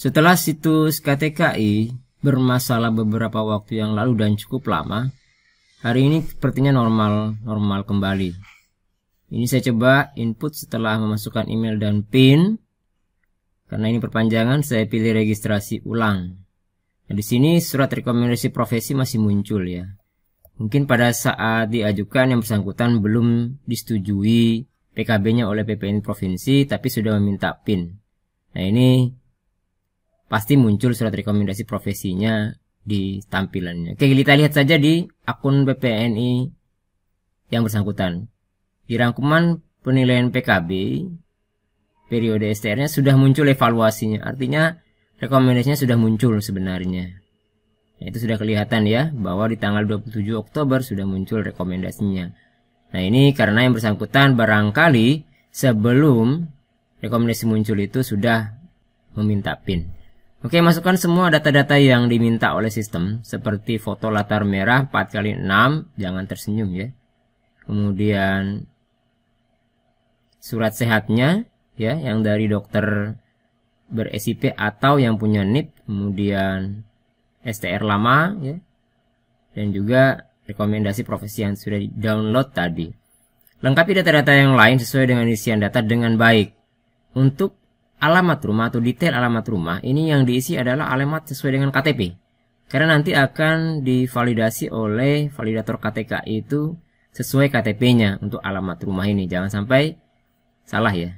Setelah situs KTKI bermasalah beberapa waktu yang lalu dan cukup lama, hari ini sepertinya normal kembali. Ini saya coba input setelah memasukkan email dan PIN. Karena ini perpanjangan, saya pilih registrasi ulang. Nah, di sini surat rekomendasi profesi masih muncul ya. Mungkin pada saat diajukan yang bersangkutan belum disetujui PKB-nya oleh PPN provinsi, tapi sudah meminta PIN. Nah, ini pasti muncul surat rekomendasi profesinya di tampilannya. Oke, kita lihat saja di akun BPNI yang bersangkutan. Di rangkuman penilaian PKB, periode STR-nya sudah muncul evaluasinya. Artinya rekomendasinya sudah muncul sebenarnya. Nah, itu sudah kelihatan ya, bahwa di tanggal 27 Oktober sudah muncul rekomendasinya. Nah, ini karena yang bersangkutan barangkali sebelum rekomendasi muncul itu sudah meminta PIN. Oke, masukkan semua data-data yang diminta oleh sistem, seperti foto latar merah 4x6, jangan tersenyum ya. Kemudian surat sehatnya ya, yang dari dokter ber-SIP atau yang punya NIP, kemudian STR lama ya, dan juga rekomendasi profesi yang sudah di-download tadi. Lengkapi data-data yang lain sesuai dengan isian data dengan baik. Untuk alamat rumah atau detail alamat rumah, ini yang diisi adalah alamat sesuai dengan KTP. Karena nanti akan divalidasi oleh validator KTKI itu sesuai KTP-nya untuk alamat rumah ini. Jangan sampai salah ya.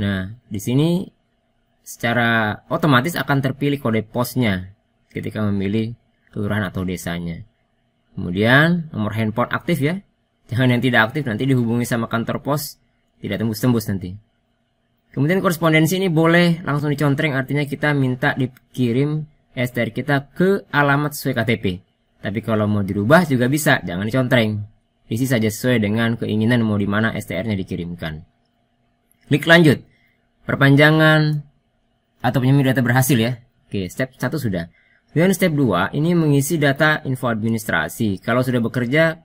Nah, di sini secara otomatis akan terpilih kode posnya ketika memilih kelurahan atau desanya. Kemudian nomor handphone aktif ya. Jangan yang tidak aktif, nanti dihubungi sama kantor pos, tidak tembus-tembus nanti. Kemudian korespondensi ini boleh langsung dicontreng, artinya kita minta dikirim STR kita ke alamat sesuai KTP. Tapi kalau mau dirubah juga bisa, jangan dicontreng. Isi saja sesuai dengan keinginan mau di mana STR-nya dikirimkan. Klik lanjut. Perpanjangan atau penyembunyian data berhasil ya. Oke, step 1 sudah. Kemudian step 2 ini mengisi data info administrasi. Kalau sudah bekerja,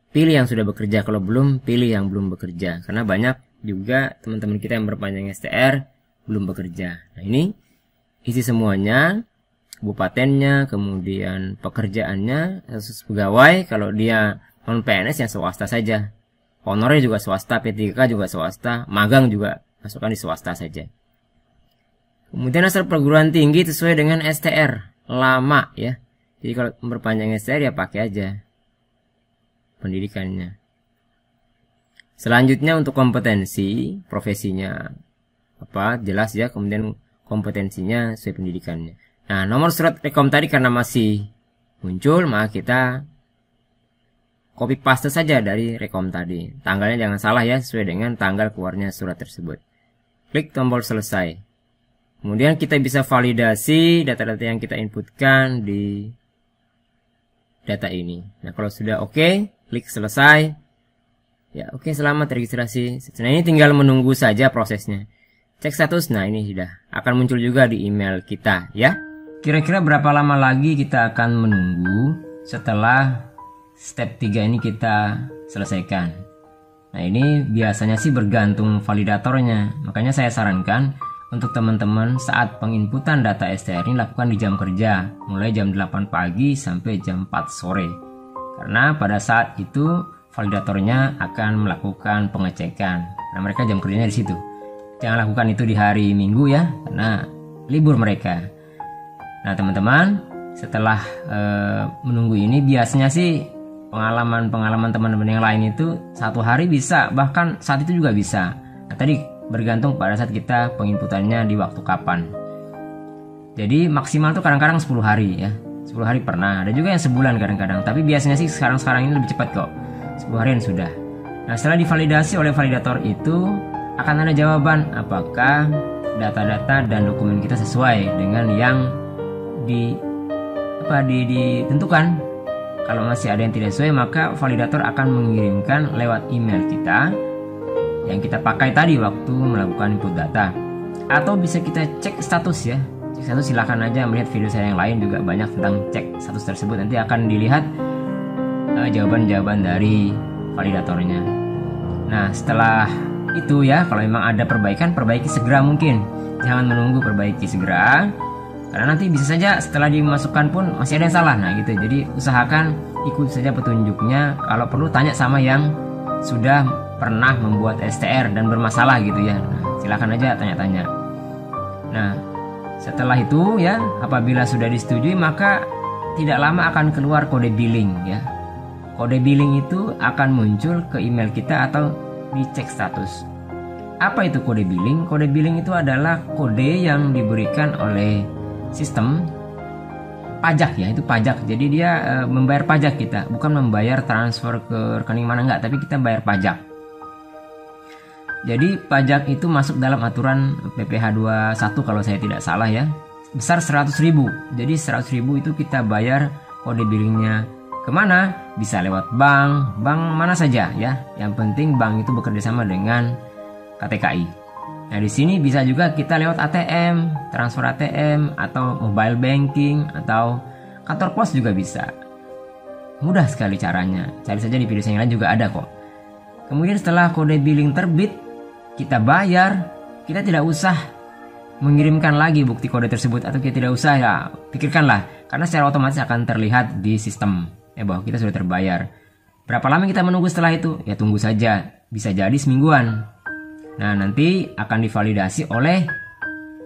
pilih yang sudah bekerja. Kalau belum, pilih yang belum bekerja. Karena banyak juga teman-teman kita yang berpanjang STR belum bekerja. Nah, ini isi semuanya, kabupatennya, kemudian pekerjaannya, status pegawai. Kalau dia non PNS yang swasta saja, honorer juga swasta, P3K juga swasta, magang juga masukkan di swasta saja. Kemudian asal perguruan tinggi sesuai dengan STR lama ya. Jadi kalau berpanjang STR ya pakai aja pendidikannya. Selanjutnya untuk kompetensi, profesinya apa jelas ya, kemudian kompetensinya sesuai pendidikannya. Nah, nomor surat rekom tadi karena masih muncul, maka kita copy paste saja dari rekom tadi. Tanggalnya jangan salah ya, sesuai dengan tanggal keluarnya surat tersebut. Klik tombol selesai. Kemudian kita bisa validasi data-data yang kita inputkan di data ini. Nah, kalau sudah oke, klik selesai. Ya, oke, selamat registrasi. Nah, ini tinggal menunggu saja prosesnya. Cek status, nah ini sudah akan muncul juga di email kita ya. Kira-kira berapa lama lagi kita akan menunggu setelah step 3 ini kita selesaikan. Nah, ini biasanya sih bergantung validatornya. Makanya saya sarankan untuk teman-teman saat penginputan data STR ini lakukan di jam kerja, mulai jam 8 pagi sampai jam 4 sore. Karena pada saat itu validatornya akan melakukan pengecekan. Nah, mereka jam kerjanya di situ. Jangan lakukan itu di hari Minggu ya, karena libur mereka. Nah, teman-teman, setelah menunggu ini biasanya sih pengalaman teman-teman yang lain itu 1 hari bisa, bahkan saat itu juga bisa. Nah, tadi bergantung pada saat kita penginputannya di waktu kapan. Jadi maksimal tuh kadang-kadang 10 hari ya. 10 hari pernah, ada juga yang sebulan kadang-kadang. Tapi biasanya sih sekarang ini lebih cepat kok. 10 harian sudah. Nah, setelah divalidasi oleh validator itu akan ada jawaban apakah data-data dan dokumen kita sesuai dengan yang ditentukan. Kalau masih ada yang tidak sesuai, maka validator akan mengirimkan lewat email kita yang kita pakai tadi waktu melakukan input data. Atau bisa kita cek status ya. Cek status, silahkan aja melihat video saya yang lain juga banyak tentang cek status tersebut. Nanti akan dilihat jawaban-jawaban dari validatornya. Nah, setelah itu ya, kalau memang ada perbaikan, perbaiki segera mungkin. jangan menunggu, perbaiki segera. Karena nanti bisa saja setelah dimasukkan pun masih ada yang salah. Nah gitu, jadi usahakan ikut saja petunjuknya. Kalau perlu tanya sama yang sudah pernah membuat STR dan bermasalah gitu ya. Nah, silakan aja tanya-tanya. Nah setelah itu ya, apabila sudah disetujui maka tidak lama akan keluar kode billing ya. Kode billing itu akan muncul ke email kita atau dicek status. Apa itu kode billing? Kode billing itu adalah kode yang diberikan oleh sistem pajak ya, itu pajak. Jadi dia membayar pajak kita, bukan membayar transfer ke rekening mana enggak, tapi kita bayar pajak. Jadi pajak itu masuk dalam aturan PPh 21 kalau saya tidak salah ya, besar 100.000. Jadi 100.000 itu kita bayar kode billingnya kemana? Bisa lewat bank mana saja ya. Yang penting bank itu bekerja sama dengan KTKI. Nah di sini bisa juga kita lewat ATM, transfer ATM atau mobile banking atau kantor pos juga bisa. Mudah sekali caranya. Cari saja di video saya yang lain juga ada kok. Kemudian setelah kode billing terbit, kita bayar, kita tidak usah mengirimkan lagi bukti kode tersebut atau kita tidak usah ya, pikirkanlah karena secara otomatis akan terlihat di sistem ya bahwa kita sudah terbayar. Berapa lama kita menunggu setelah itu? Ya tunggu saja, bisa jadi semingguan. Nah nanti akan divalidasi oleh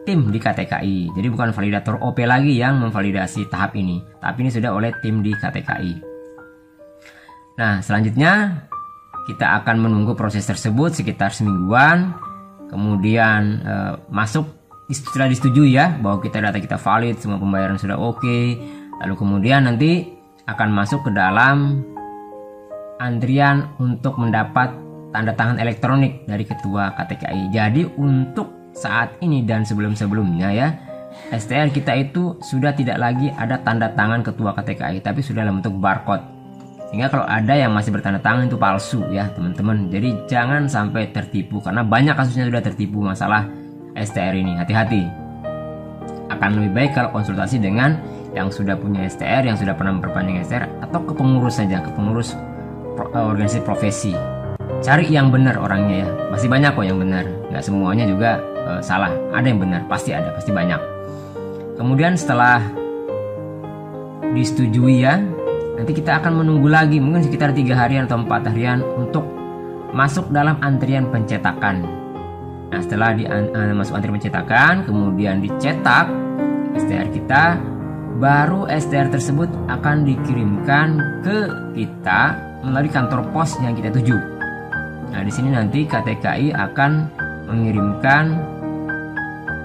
tim di KTKI. Jadi bukan validator OP lagi yang memvalidasi tahap ini, tapi ini sudah oleh tim di KTKI. Nah selanjutnya kita akan menunggu proses tersebut sekitar semingguan. Kemudian masuk setelah disetujui ya bahwa data kita valid, semua pembayaran sudah oke. Lalu kemudian nanti akan masuk ke dalam antrian untuk mendapat tanda tangan elektronik dari ketua KTKI. Jadi untuk saat ini dan sebelum-sebelumnya ya, STR kita itu sudah tidak lagi ada tanda tangan ketua KTKI, tapi sudah dalam bentuk barcode. Sehingga kalau ada yang masih bertanda tangan itu palsu ya teman-teman. Jadi jangan sampai tertipu karena banyak kasusnya sudah tertipu masalah STR ini. Hati-hati. Akan lebih baik kalau konsultasi dengan yang sudah punya STR, yang sudah pernah memperpanjang STR, atau ke pengurus saja, ke pengurus organisasi profesi. Cari yang benar orangnya ya. Masih banyak kok yang benar. Nggak semuanya juga salah. Ada yang benar, pasti ada, pasti banyak. Kemudian setelah disetujui ya, nanti kita akan menunggu lagi mungkin sekitar 3 harian atau 4 harian untuk masuk dalam antrian pencetakan. Nah setelah masuk antrian pencetakan, kemudian dicetak STR kita, baru STR tersebut akan dikirimkan ke kita melalui kantor pos yang kita tuju. Nah di sini nanti KTKI akan mengirimkan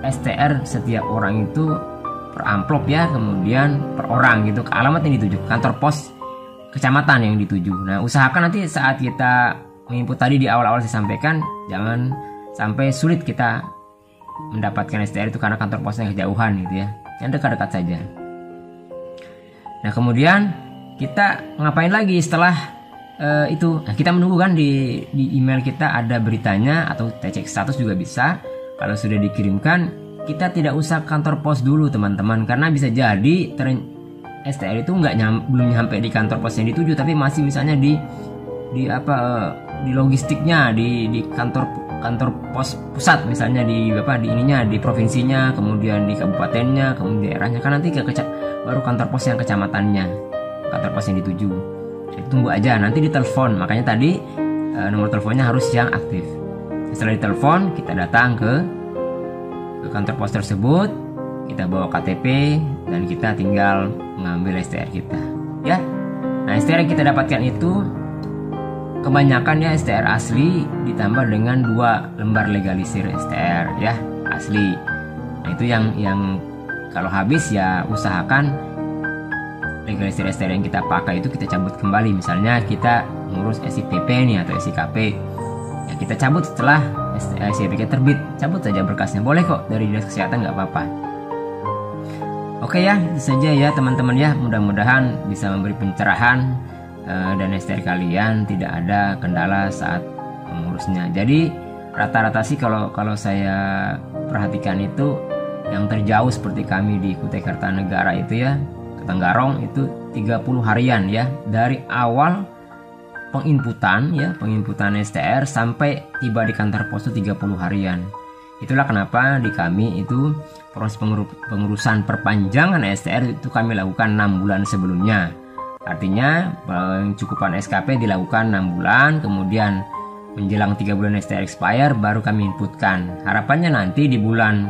STR setiap orang itu per amplop ya, kemudian per orang gitu ke alamat yang dituju, kantor pos kecamatan yang dituju. Nah usahakan nanti saat kita menginput tadi di awal-awal saya sampaikan, jangan sampai sulit kita mendapatkan STR itu karena kantor posnya kejauhan gitu ya, yang dekat-dekat saja. Nah kemudian kita ngapain lagi setelah itu? Nah, kita menunggu kan di email kita ada beritanya atau cek status juga bisa. Kalau sudah dikirimkan, kita tidak usah kantor pos dulu teman-teman, karena bisa jadi STR itu belum nyampe di kantor pos yang dituju, tapi masih misalnya di logistiknya, di kantor pos pusat misalnya, di provinsinya, kemudian di kabupatennya, kemudian daerahnya, kan nanti baru kantor pos yang kecamatannya, kantor pos yang dituju. Jadi tunggu aja, nanti ditelepon. Makanya tadi nomor teleponnya harus yang aktif. Setelah ditelepon, kita datang ke kantor pos tersebut, kita bawa KTP dan kita tinggal mengambil STR kita. Ya. Nah, STR yang kita dapatkan itu kebanyakan ya STR asli ditambah dengan 2 lembar legalisir STR ya, asli. Nah, itu yang kalau habis ya usahakan legalisir STR yang kita pakai itu kita cabut kembali. Misalnya kita ngurus SIPP nih atau SIKP, ya kita cabut setelah SIPP terbit, cabut saja berkasnya, boleh kok dari dinas kesehatan, nggak apa-apa. Oke ya, itu saja ya teman-teman ya, mudah-mudahan bisa memberi pencerahan dan STR kalian tidak ada kendala saat mengurusnya. Jadi rata-rata sih kalau saya perhatikan itu yang terjauh seperti kami di Kutai Kartanegara itu ya, Tenggarong itu 30 harian ya, dari awal penginputan STR sampai tiba di kantor pos itu 30 harian. Itulah kenapa di kami itu proses pengurusan perpanjangan STR itu kami lakukan 6 bulan sebelumnya. Artinya pencukupan SKP dilakukan 6 bulan, kemudian menjelang 3 bulan STR expire baru kami inputkan. Harapannya nanti di bulan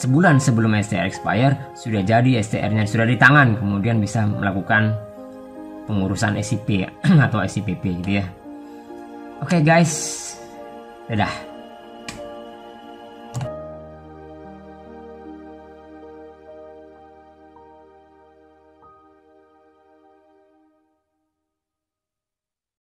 sebulan sebelum STR expire sudah jadi STR-nya, sudah di tangan, kemudian bisa melakukan pengurusan SIP atau SIPP gitu ya. Oke guys, dadah.